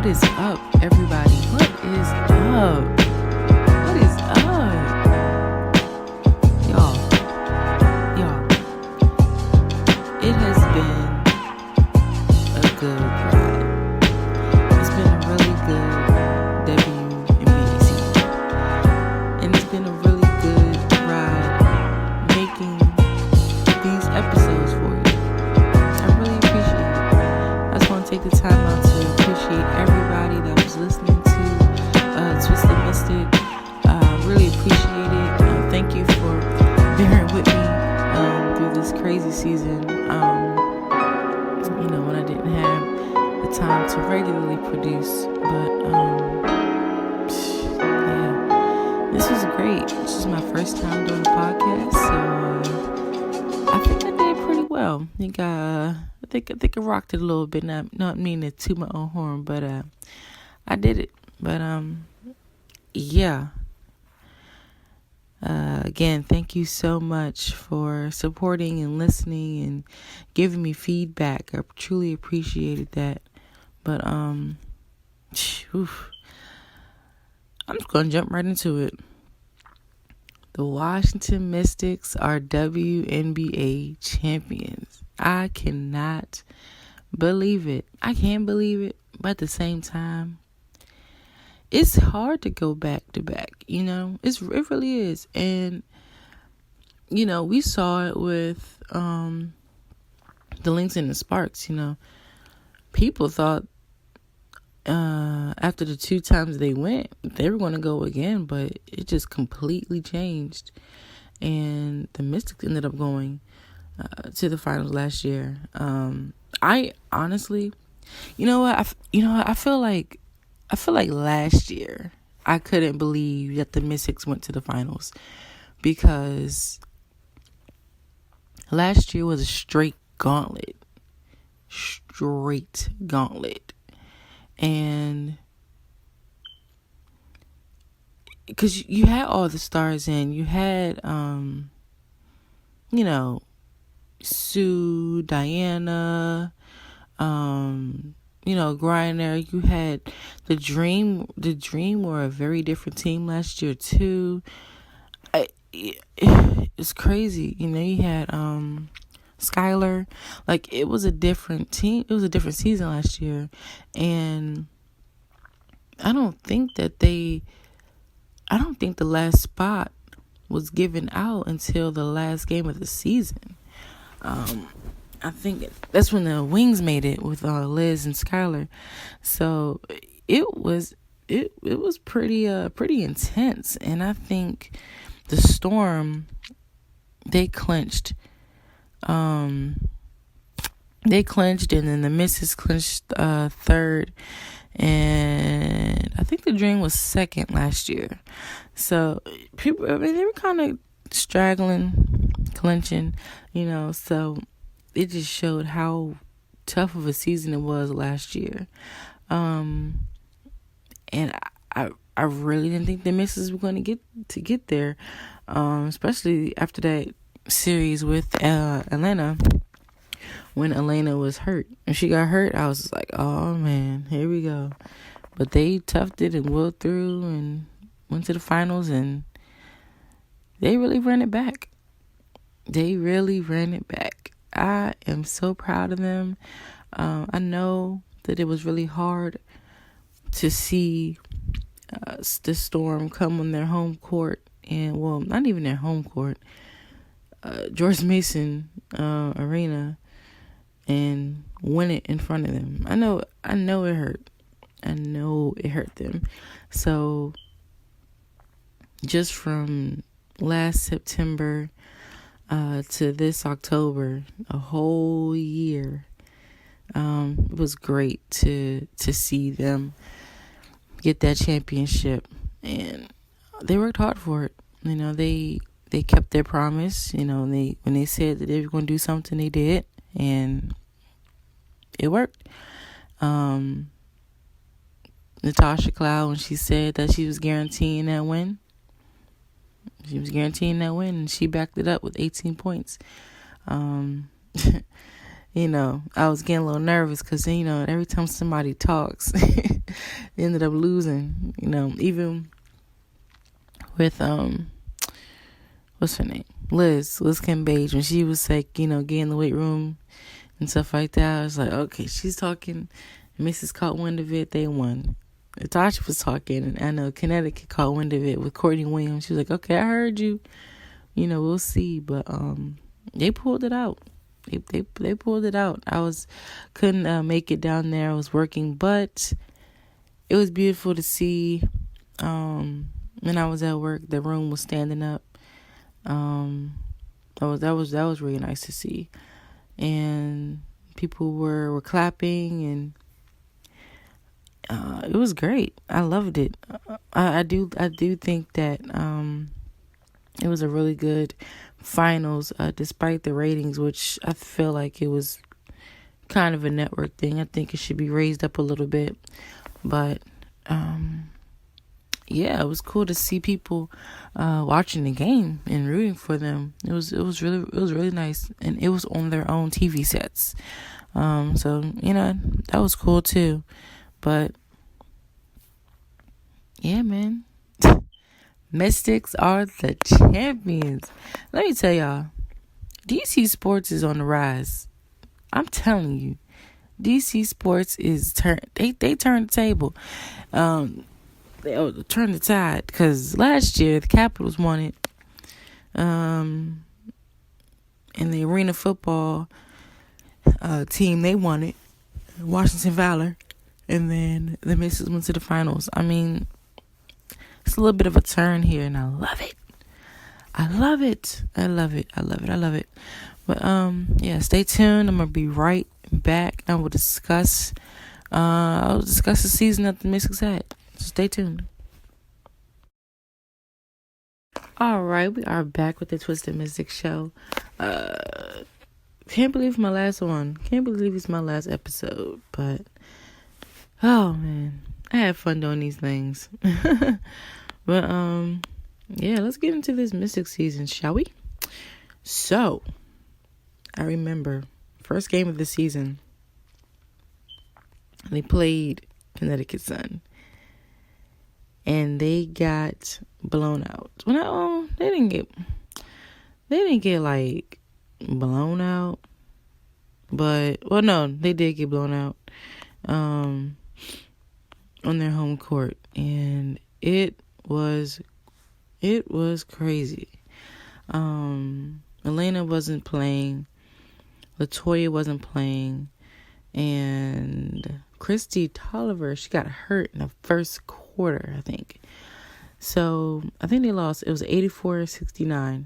What is up, everybody? What is up? What is up? Y'all, it has been a good ride. It's been a really good W-insidr season. And it's been a really good ride making these episodes for you. I really appreciate it. I just want to take the time out to appreciate everybody that was listening to Twisted Mystic. Really appreciate it. Thank you for bearing with me through this crazy season. When I didn't have the time to regularly produce, but this was great. This is my first time doing a podcast, so I think I did pretty well. I think I rocked it a little bit. Not meaning to toot my own horn, but I did it. But again, thank you so much for supporting and listening and giving me feedback. I truly appreciated that. But I'm just gonna jump right into it. The Washington Mystics are WNBA champions. I cannot believe it. I can't believe it, but at the same time, it's hard to go back to back, it really is. And, we saw it with the Lynx and the Sparks, People thought after the 2 times they went, they were going to go again, but it just completely changed. And the Mystics ended up going to the finals last year. I honestly, I feel like last year I couldn't believe that the Mystics went to the finals, because last year was a straight gauntlet. And because you had all the stars in, you had Sue, Diana, Griner. You had the Dream. The Dream were a very different team last year too. It's crazy. You had Skylar. Like, it was a different team. It was a different season last year, and I don't think the last spot was given out until the last game of the season. I think that's when the Wings made it with Liz and Skylar. So it was pretty intense. And I think the Storm, they clinched. And then the Misses clinched third, and I think the Dream was second last year. So people, they were kind of straggling, clinching, so it just showed how tough of a season it was last year. And I really didn't think the Misses were going to get there, especially after that series with Atlanta. When Elena was hurt, and she got hurt, I was just like, oh man, here we go. But they toughed it and willed through and went to the finals, and they really ran it back. I am so proud of them. I know that it was really hard to see the Storm come on their home court, and well, not even their home court, George Mason Arena, and win it in front of them. I know it hurt. I know it hurt them. So just from last September to this October, a whole year, it was great to see them get that championship, and they worked hard for it. They kept their promise. When they said that they were going to do something, they did. And it worked. Natasha Cloud, when she said that she was guaranteeing that win, and she backed it up with 18 points. I was getting a little nervous because, every time somebody talks, they ended up losing, even with, what's her name? Liz Cambage, when she was like, getting in the weight room and stuff like that. I was like, okay, she's talking. Mrs. caught wind of it. They won. Tasha was talking, and I know Connecticut caught wind of it with Courtney Williams. She was like, okay, I heard you. We'll see. But they pulled it out. They pulled it out. Couldn't make it down there. I was working, but it was beautiful to see. When I was at work, the room was standing up. That was really nice to see, and people were clapping, and it was great. I loved it. I do think that it was a really good finals, despite the ratings, which I feel like it was kind of a network thing. I think it should be raised up a little bit, but yeah, it was cool to see people watching the game and rooting for them. It was really nice, and it was on their own TV sets. So that was cool too. But yeah, man, Mystics are the champions. Let me tell y'all, DC Sports is on the rise. I'm telling you, DC Sports is they turned the table. They turned the tide, because last year the Capitals won it, and the Arena Football team, they won it, Washington Valor, and then the Mystics went to the finals. I mean, it's a little bit of a turn here, and I love it. But yeah, stay tuned. I'm gonna be right back. I'll discuss the season that the Mystics had. So stay tuned. All right, we are back with the Twisted Mystic Show. Can't believe my last one. Can't believe it's my last episode. But, oh man, I had fun doing these things. But, yeah, let's get into this Mystic season, shall we? So, I remember, first game of the season, they played Connecticut Sun. And they got blown out. Well, no, they didn't get like blown out. But, well, no, they did get blown out on their home court. And it was crazy. Elena wasn't playing. Latoya wasn't playing. And Christy Tolliver, she got hurt in the first quarter, I think. So I think they lost. It was 84-69.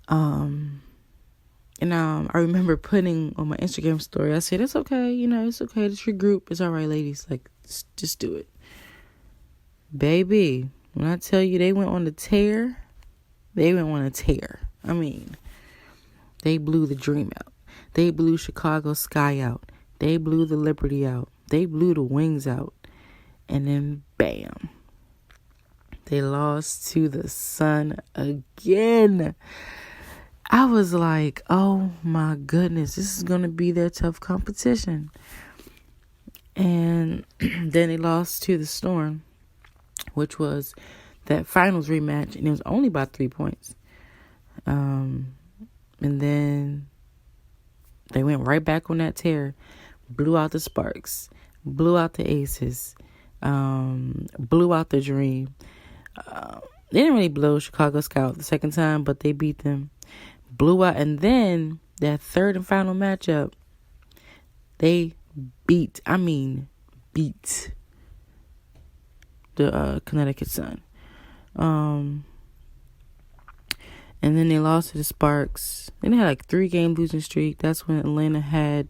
And I remember putting on my Instagram story, I said, it's okay, it's okay. It's your group. It's all right, ladies. Like, just do it. Baby, when I tell you they went on a tear, I mean, they blew the Dream out. They blew Chicago Sky out. They blew the Liberty out. They blew the Wings out. And then, bam, they lost to the Sun again. I was like, oh my goodness, this is going to be their tough competition. And then they lost to the Storm, which was that finals rematch, and it was only by 3 points. And then they went right back on that tear, blew out the Sparks, blew out the Aces, blew out the Dream. They didn't really blow Chicago Scout the second time, but they beat them. Blew out, and then that third and final matchup, they beat the Connecticut Sun. And then they lost to the Sparks. Then they had like 3-game losing streak. That's when Atlanta had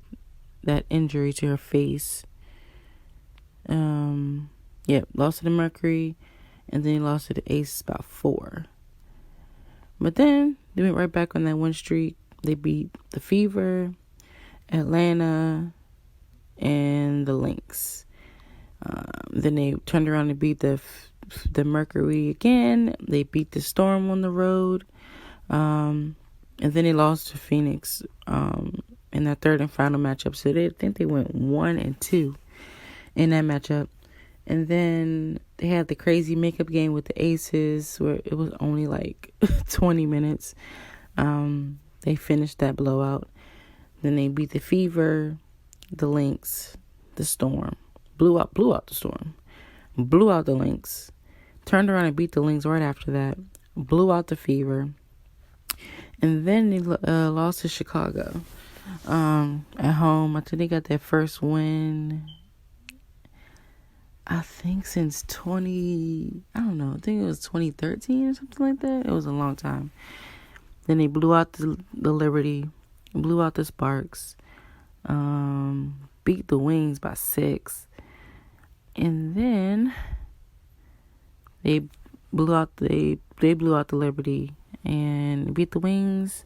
that injury to her face. Lost to the Mercury, and then they lost to the Aces about 4. But then they went right back on that win streak. They beat the Fever, Atlanta, and the Lynx. Then they turned around and beat the Mercury again. They beat the Storm on the road. And then they lost to Phoenix in their third and final matchup. So they think they went 1-2 in that matchup. And then they had the crazy makeup game with the Aces where it was only like 20 minutes. They finished that blowout. Then they beat the Fever, the Lynx, the Storm. Blew out the Storm. Blew out the Lynx. Turned around and beat the Lynx right after that. Blew out the Fever. And then they lost to Chicago at home. I think they got their first win, I think, since I think it was 2013 or something like that. It was a long time. Then they blew out the Liberty, blew out the Sparks, beat the Wings by 6. And then they blew out the Liberty and beat the Wings,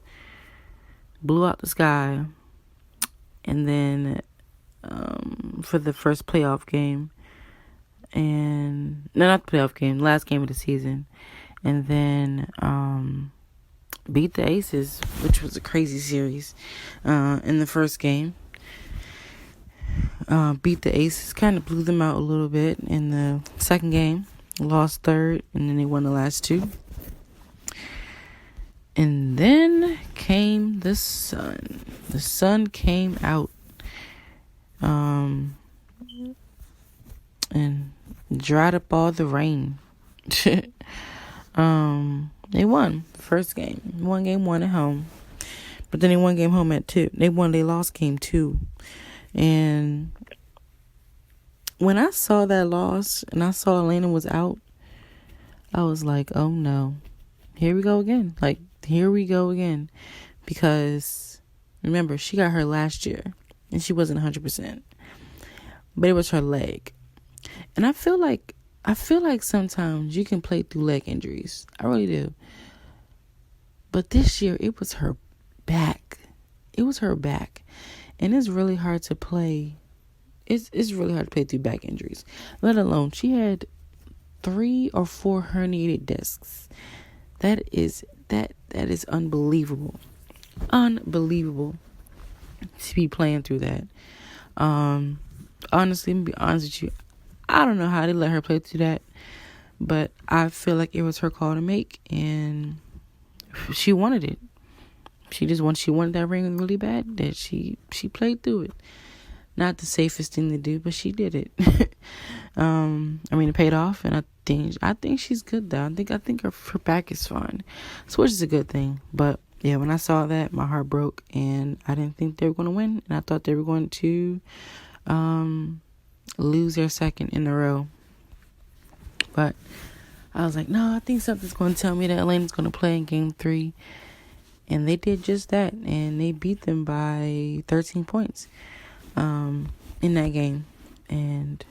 blew out the Sky. And then for the first playoff game, and no, not the playoff game, last game of the season, and then beat the Aces, which was a crazy series. In the first game, beat the Aces, kind of blew them out a little bit. In the second game, lost third, and then they won the last two. And then came the sun. The sun came out, and dried up all the rain. They won the first game. Won game 1 at home. But then they won game home at 2. They lost game 2. And when I saw that loss and I saw Elena was out, I was like, oh no. Here we go again. Because remember, she got her last year and she wasn't 100%. But it was her leg. And I feel like sometimes you can play through leg injuries. I really do. But this year, it was her back. And it's really hard to play. It's really hard to play through back injuries. Let alone, she had 3 or 4 herniated discs. That is unbelievable. Unbelievable to be playing through that. Honestly, let me be honest with you. I don't know how they let her play through that, but I feel like it was her call to make, and she wanted it. She wanted that ring really bad that she played through it. Not the safest thing to do, but she did it. It paid off, and I think she's good though. I think her back is fine, so which is a good thing. But yeah, when I saw that, my heart broke, and I didn't think they were going to win, and I thought they were going to lose their second in a row. But I was like, no, I think something's going to tell me that Elena's going to play in game 3. And they did just that. And they beat them by 13 points in that game. And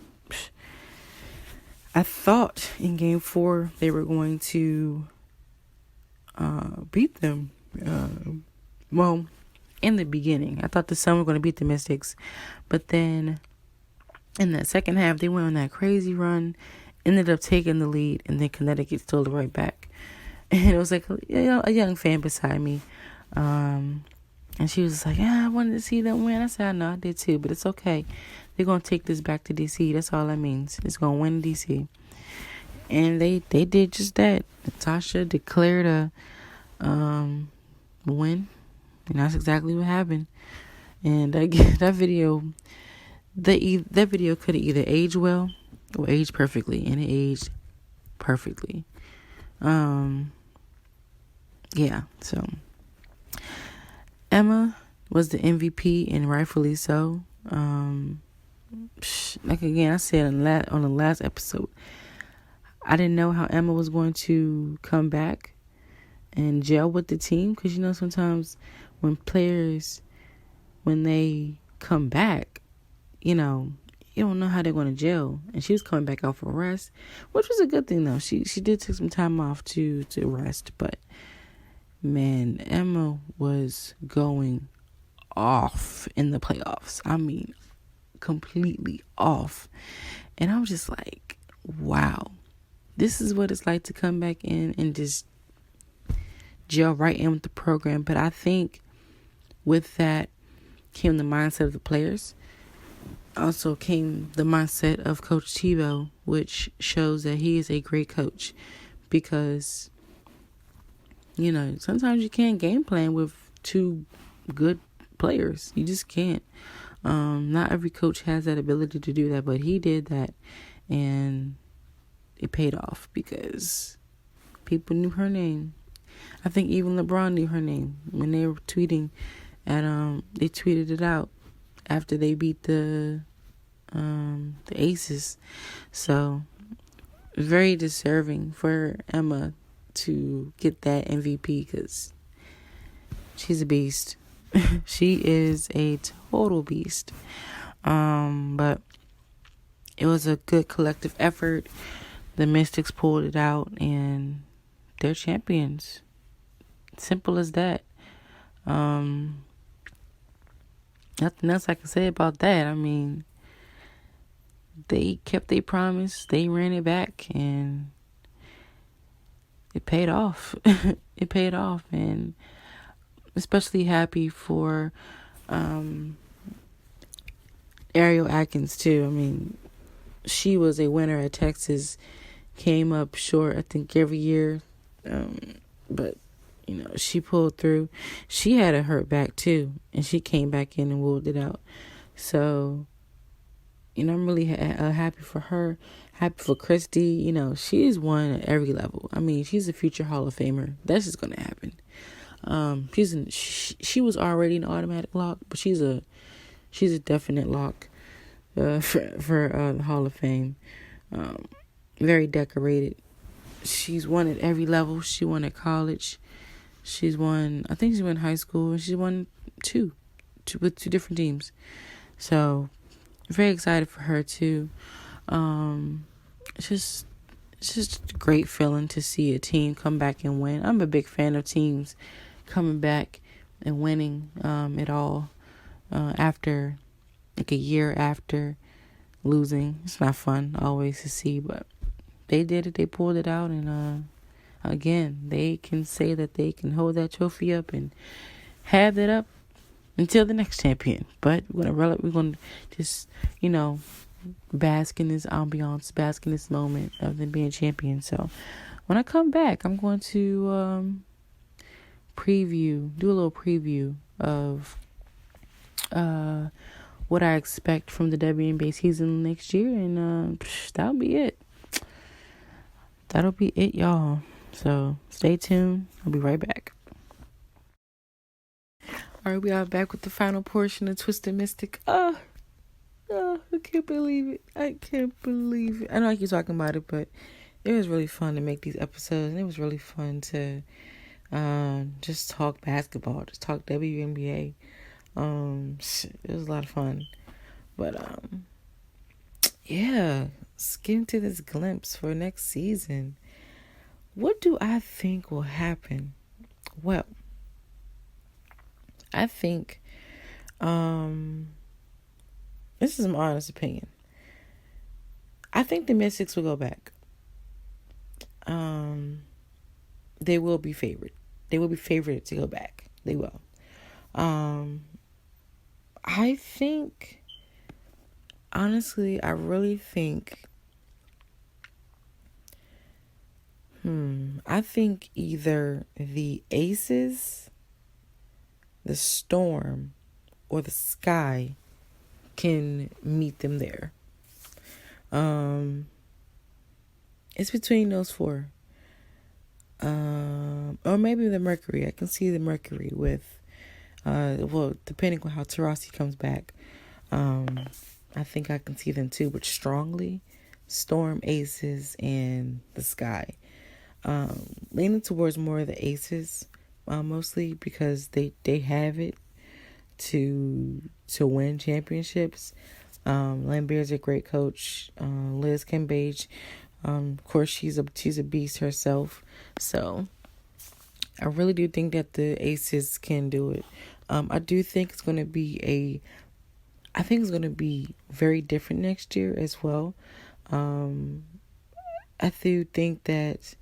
I thought in game 4 they were going to beat them. In the beginning, I thought the Sun were going to beat the Mystics. But then in that second half, they went on that crazy run, ended up taking the lead, and then Connecticut stole it right back. And it was like a young fan beside me. And she was like, I wanted to see them win. I said, I know, I did too, but it's okay. They're going to take this back to D.C. That's all that means. It's going to win D.C. And they did just that. Natasha declared a win, and that's exactly what happened. And that video... That video could have either aged well or aged perfectly, and it aged perfectly. So Emma was the MVP, and rightfully so. Like again, I said on the last episode, I didn't know how Emma was going to come back and gel with the team, because sometimes when players, when they come back, you don't know how they're going to gel. And she was coming back out for rest, which was a good thing, though. She did take some time off to rest. But, man, Emma was going off in the playoffs. Completely off. And I was just like, wow. This is what it's like to come back in and just gel right in with the program. But I think with that, came the mindset of the players. Also came the mindset of Coach Tebow, which shows that he is a great coach, because, sometimes you can't game plan with two good players. You just can't. Not every coach has that ability to do that, but he did that, and it paid off because people knew her name. I think even LeBron knew her name when they were tweeting, and they tweeted it out after they beat the Aces. So very deserving for Emma to get that MVP, because she's a beast. She is a total beast. But it was a good collective effort. The Mystics pulled it out, and they're champions. Simple as that. Nothing else I can say about that. I mean, they kept their promise. They ran it back, and it paid off. It paid off, and especially happy for Ariel Atkins too. I mean, she was a winner at Texas. Came up short, I think, every year, but she pulled through. She had a hurt back too, and she came back in and ruled it out. So, I'm really happy for her. Happy for Christy. She's won at every level. I mean, she's a future Hall of Famer. That's just gonna happen. She was already an automatic lock, but she's a definite lock for the Hall of Fame. Very decorated. She's won at every level. She won at college. She's won high school, and she's won two with two different teams. So very excited for her too. It's just a great feeling to see a team come back and win. I'm a big fan of teams coming back and winning it all after like a year after losing. It's not fun always to see, but they did it. They pulled it out, and again, they can say that they can hold that trophy up and have that up until the next champion. But we're gonna just bask in this ambiance, bask in this moment of them being champions. So when I come back, I'm going to do a little preview of what I expect from the WNBA season next year, and that'll be it. That'll be it, y'all. So stay tuned. I'll be right back. All right, we are back with the final portion of Twisted Mystic. I can't believe it. I know I keep talking about it, but it was really fun to make these episodes, and it was really fun to just talk basketball, just talk WNBA. It was a lot of fun. But yeah, let's get into this glimpse for next season. What do I think will happen? Well, I think this is my honest opinion. I think the Mystics will go back. They will be favored. They will be favored to go back. They will. I think, honestly, I really think, I think either the Aces, the Storm, or the Sky can meet them there. It's between those four. Or maybe the Mercury. I can see the Mercury with, depending on how Taurasi comes back. I think I can see them too, but strongly Storm, Aces, and the Sky. Leaning towards more of the Aces, mostly because they have it to win championships. Wnba is a great coach. Liz Cambage, of course, she's a beast herself. So I really do think that the Aces can do it. I do think it's going to be very different next year as well. I do think that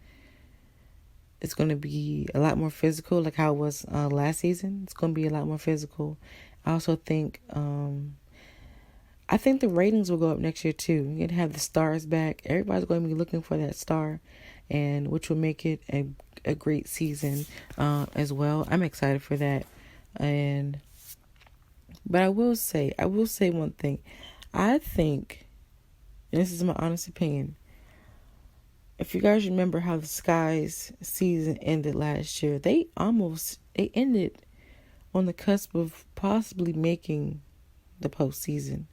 it's going to be a lot more physical, like how it was last season. It's going to be a lot more physical. I also think I think the ratings will go up next year too. You're going to have the stars back. Everybody's going to be looking for that star, and which will make it a great season as well. I'm excited for that. But I will say one thing. I think, and this is my honest opinion, if you guys remember how the Skies season ended last year, they ended on the cusp of possibly making the postseason.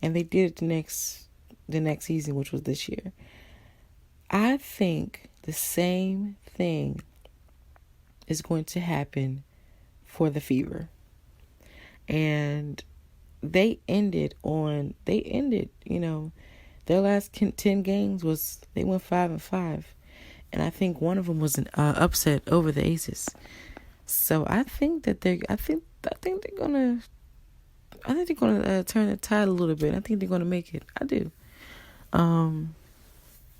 And they did it the next season, which was this year. I think the same thing is going to happen for the Fever. And they ended, their last 10 games they went 5-5. And I think one of them was an upset over the Aces. So I think that they're gonna turn the tide a little bit. I think they're gonna make it. I do.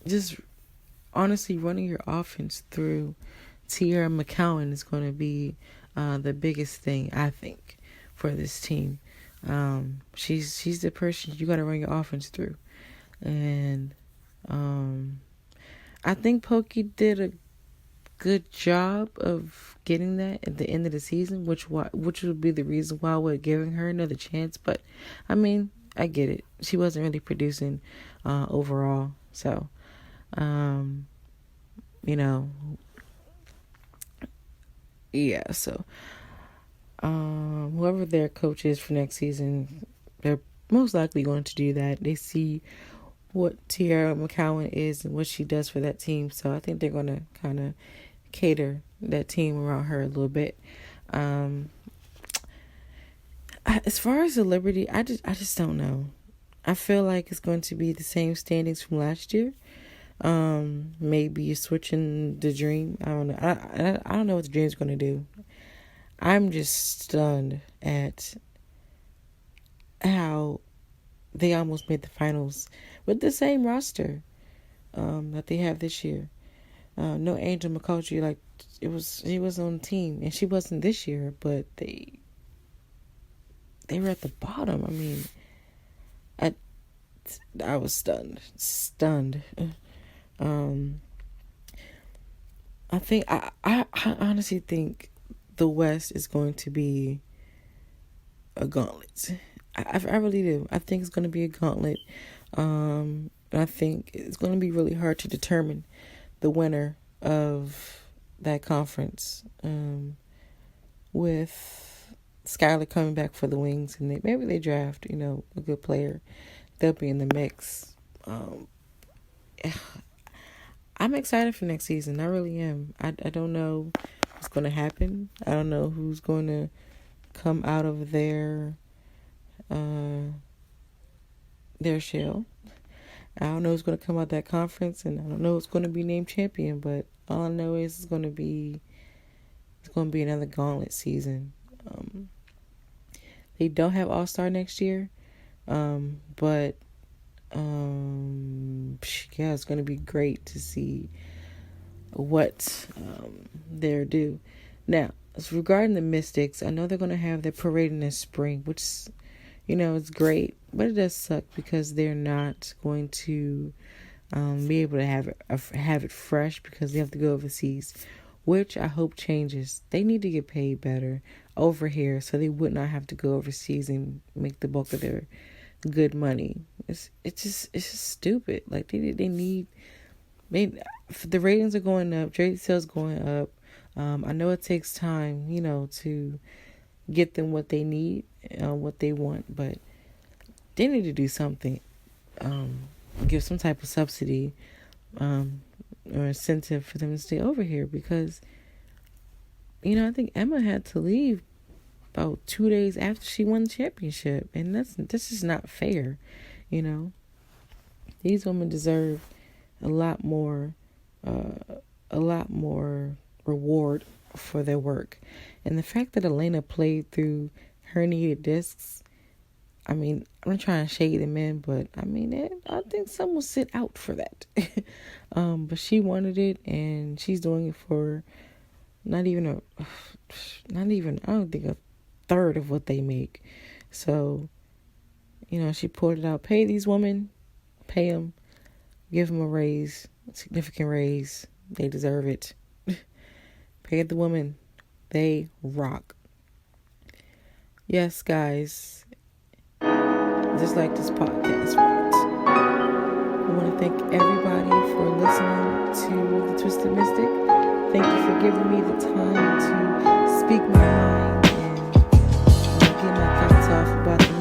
Just honestly running your offense through Tierra McCowan is going to be the biggest thing, I think, for this team. She's the person you got to run your offense through, and I think Pokey did a good job of getting that at the end of the season, which would be the reason why we're giving her another chance. But I mean, I get it. She wasn't really producing overall, so yeah. So whoever their coach is for next season, they're most likely going to do that. They see what Tierra McCowan is and what she does for that team, so I think they're going to kind of cater that team around her a little bit. As far as the Liberty, I just don't know. I feel like it's going to be the same standings from last year. Maybe you're switching the Dream. I don't know. I don't know what the Dream's going to do. I'm just stunned at how they almost made the finals with the same roster that they have this year. No Angel McCoughtry, he was on the team, and she wasn't this year, but they were at the bottom. I mean, I was stunned. I honestly think the West is going to be a gauntlet. I really do. I think it's going to be a gauntlet. And I think it's going to be really hard to determine the winner of that conference. With Skylar coming back for the Wings, and maybe they draft, a good player. They'll be in the mix. I'm excited for next season. I really am. I don't know what's going to happen. I don't know who's going to come out of their shell. I don't know who's going to come out that conference, and I don't know who's going to be named champion. But all I know is it's going to be another gauntlet season. They don't have All-Star next year, but it's going to be great to see what they're due. Now, as regarding the Mystics, I know they're going to have their parade in the spring, which it's great, but it does suck because they're not going to be able to have it fresh because they have to go overseas, which I hope changes. They need to get paid better over here so they would not have to go overseas and make the bulk of their good money. It's just stupid. Like the ratings are going up, trade sales going up. I know it takes time, to get them what they need, what they want, but they need to do something. Give some type of subsidy or incentive for them to stay over here because, I think Emma had to leave about 2 days after she won the championship, and this is not fair. These women deserve a lot more reward for their work. And the fact that Elena played through herniated discs, I'm not trying to shade the men, but I think some will sit out for that. But she wanted it, and she's doing it for not even I don't think third of what they make. So, she pulled it out. Pay these women, pay them, give them a raise, a significant raise. They deserve it. Pay the women. They rock. Yes, guys. Just like this podcast rocks. I want to thank everybody for listening to The Twisted Mystic. Thank you for giving me the time to speak my mind and get my thoughts off about the